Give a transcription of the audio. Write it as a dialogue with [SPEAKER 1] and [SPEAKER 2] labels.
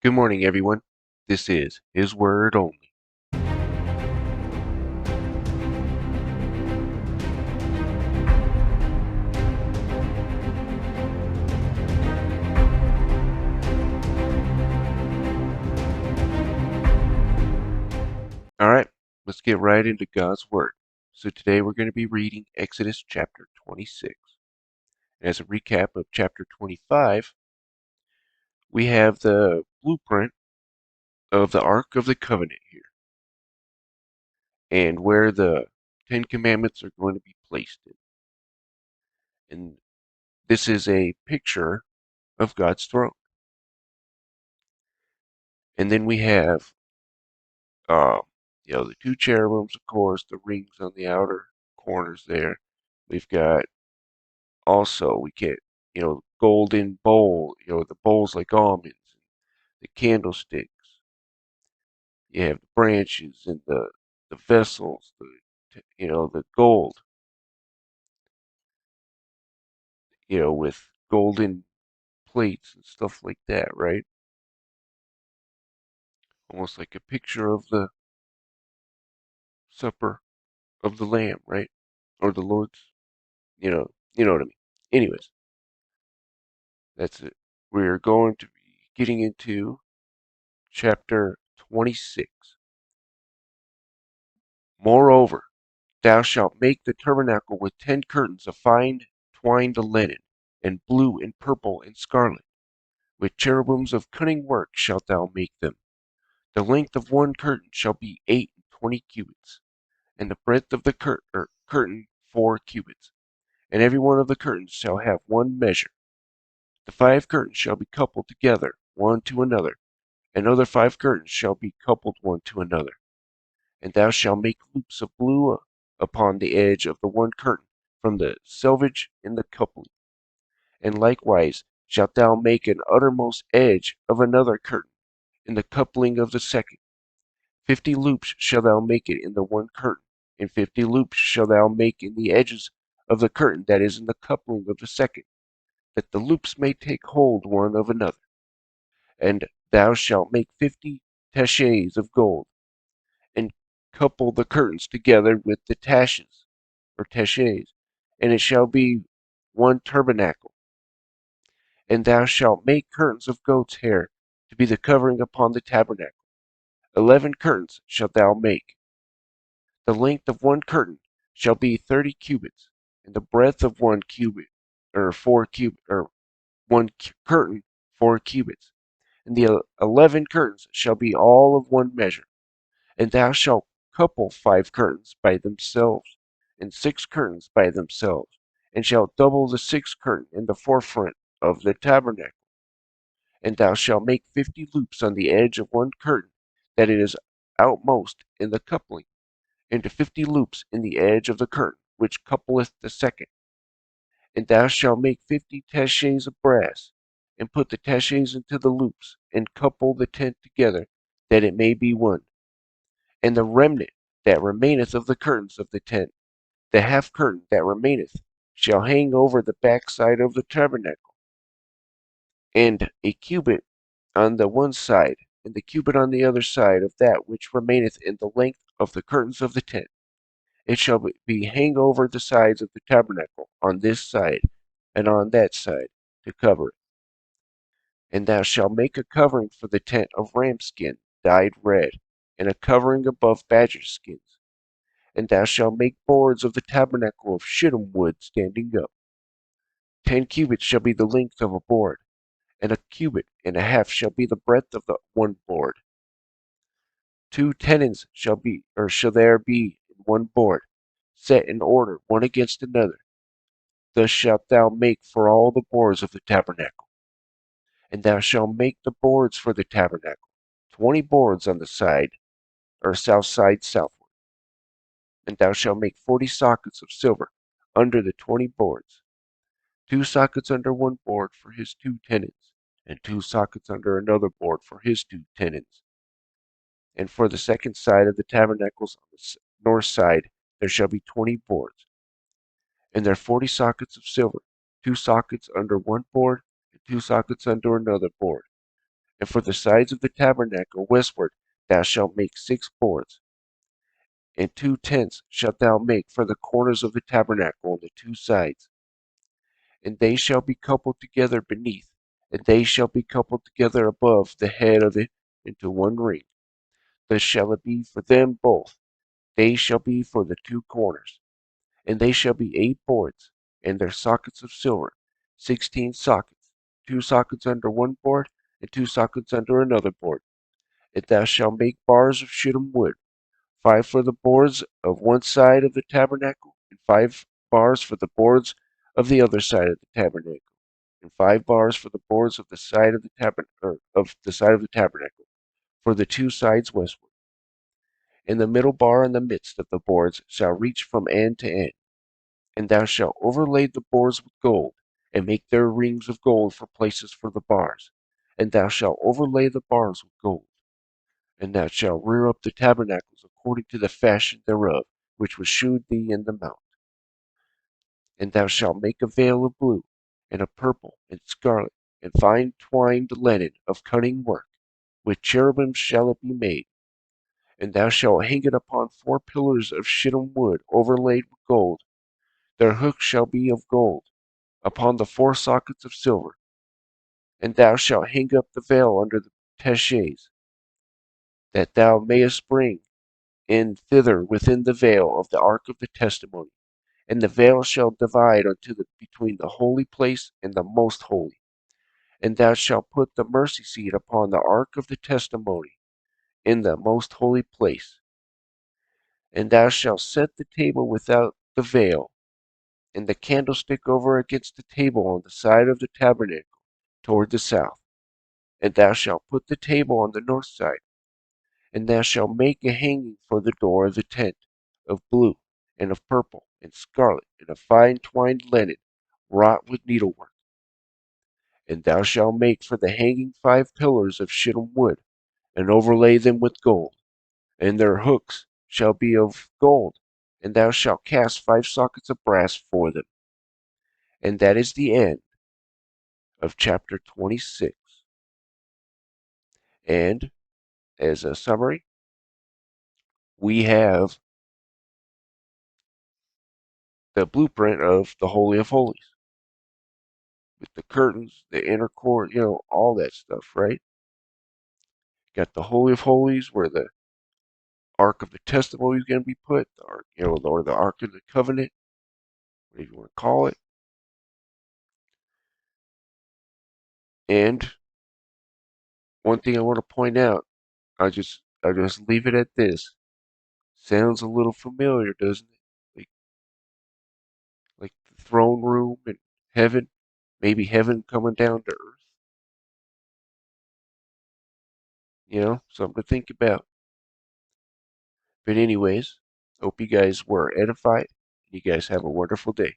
[SPEAKER 1] Good morning, everyone. This is His Word Only. All right, let's get right into God's Word. So today we're going to be reading Exodus chapter 26. As a recap of chapter 25, we have the blueprint of the Ark of the Covenant here and where the Ten Commandments are going to be placed in. And this is a picture of God's throne. And then we have Uh, the two cherubims, of course, the rings on the outer corners there. We've got also, we get, golden bowl, the bowls like almonds, the candlesticks. You have the branches and the vessels, the gold, with golden plates and stuff like that, right? Almost like a picture of the supper of the Lamb, right? Or the Lord's, you know what I mean. Anyways, that's it. We're going to be getting into chapter 26. Moreover, thou shalt make the tabernacle with 10 curtains of fine twined linen, and blue and purple and scarlet. With cherubims of cunning work shalt thou make them. The length of one curtain shall be 28 cubits, and the breadth of the curtain 4 cubits. And every one of the curtains shall have one measure. The 5 curtains shall be coupled together one to another, and other 5 curtains shall be coupled one to another. And thou shalt make loops of blue upon the edge of the one curtain from the selvage in the coupling. And likewise shalt thou make an uttermost edge of another curtain in the coupling of the second. 50 loops shalt thou make it in the one curtain, and 50 loops shalt thou make in the edges of the curtain that is in the coupling of the second, that the loops may take hold one of another. And thou shalt make 50 taches of gold, and couple the curtains together with the taches, or taches, and it shall be one tabernacle. And thou shalt make curtains of goat's hair to be the covering upon the tabernacle. 11 curtains shalt thou make. The length of one curtain shall be 30 cubits, and the breadth of one cubit, or 4 cubit, or one curtain 4 cubits. And the 11 curtains shall be all of one measure. And thou shalt couple 5 curtains by themselves, and 6 curtains by themselves, and shalt double the 6th curtain in the forefront of the tabernacle. And thou shalt make 50 loops on the edge of one curtain that it is outmost in the coupling, and 50 loops in the edge of the curtain which coupleth the second. And thou shalt make 50 taches of brass, and put the taches into the loops, and couple the tent together, that it may be one. And the remnant that remaineth of the curtains of the tent, the half curtain that remaineth, shall hang over the backside of the tabernacle, and a cubit on the one side, and the cubit on the other side of that which remaineth in the length of the curtains of the tent. It shall be hang over the sides of the tabernacle on this side and on that side to cover it. And thou shalt make a covering for the tent of ram skin dyed red, and a covering above badger skins. And thou shalt make boards of the tabernacle of shittim wood standing up. 10 cubits shall be the length of a board, and a cubit and a half shall be the breadth of the one board. 2 tenons shall there be in one board, set in order one against another. Thus shalt thou make for all the boards of the tabernacle. And thou shalt make the boards for the tabernacle, 20 boards on the side, or south side southward. And thou shalt make 40 sockets of silver under the 20 boards, 2 sockets under one board for his 2 tenons, and 2 sockets under another board for his 2 tenons. And for the second side of the tabernacles on the north side there shall be 20 boards, and there 40 sockets of silver, 2 sockets under one board, and 2 sockets under another board. And for the sides of the tabernacle westward thou shalt make 6 boards. And 2 tents shalt thou make for the corners of the tabernacle on the 2 sides. And they shall be coupled together beneath, and they shall be coupled together above the head of it into one ring. Thus shall it be for them both. They shall be for the 2 corners. And they shall be 8 boards, and their sockets of silver, 16 sockets, 2 sockets under one board, and 2 sockets under another board. And thou shalt make bars of shittim wood, 5 for the boards of one side of the tabernacle, and 5 bars for the boards of the other side of the tabernacle, and 5 bars for the boards of the side of the tabernacle, for the 2 sides westward. And the middle bar in the midst of the boards shall reach from end to end. And thou shalt overlay the boards with gold, and make their rings of gold for places for the bars. And thou shalt overlay the bars with gold. And thou shalt rear up the tabernacles according to the fashion thereof, which was shewed thee in the mount. And thou shalt make a veil of blue, and of purple, and scarlet, and fine twined linen of cunning work. With cherubim shall it be made. And thou shalt hang it upon 4 pillars of shittim wood overlaid with gold. Their hooks shall be of gold, upon the 4 sockets of silver. And thou shalt hang up the veil under the taches, that thou mayest bring in thither within the veil of the ark of the testimony. And the veil shall divide between the holy place and the most holy. And thou shalt put the mercy seat upon the ark of the testimony in the most holy place. And thou shalt set the table without the veil, and the candlestick over against the table on the side of the tabernacle toward the south. And thou shalt put the table on the north side. And thou shalt make a hanging for the door of the tent, of blue, and of purple, and scarlet, and of fine twined linen, wrought with needlework. And thou shalt make for the hanging 5 pillars of shittim wood, and overlay them with gold. And their hooks shall be of gold. And thou shalt cast 5 sockets of brass for them. And that is the end of chapter 26. And as a summary, we have the blueprint of the Holy of Holies with the curtains, the inner court, all that stuff, right? Got the Holy of Holies where the Ark of the Testimony is going to be put, the Ark, or the Ark of the Covenant, whatever you want to call it. And one thing I want to point out, I'll just leave it at this. Sounds a little familiar, doesn't it? Like the throne room in heaven, maybe heaven coming down to earth. Something to think about. But anyways, hope you guys were edified. You guys have a wonderful day.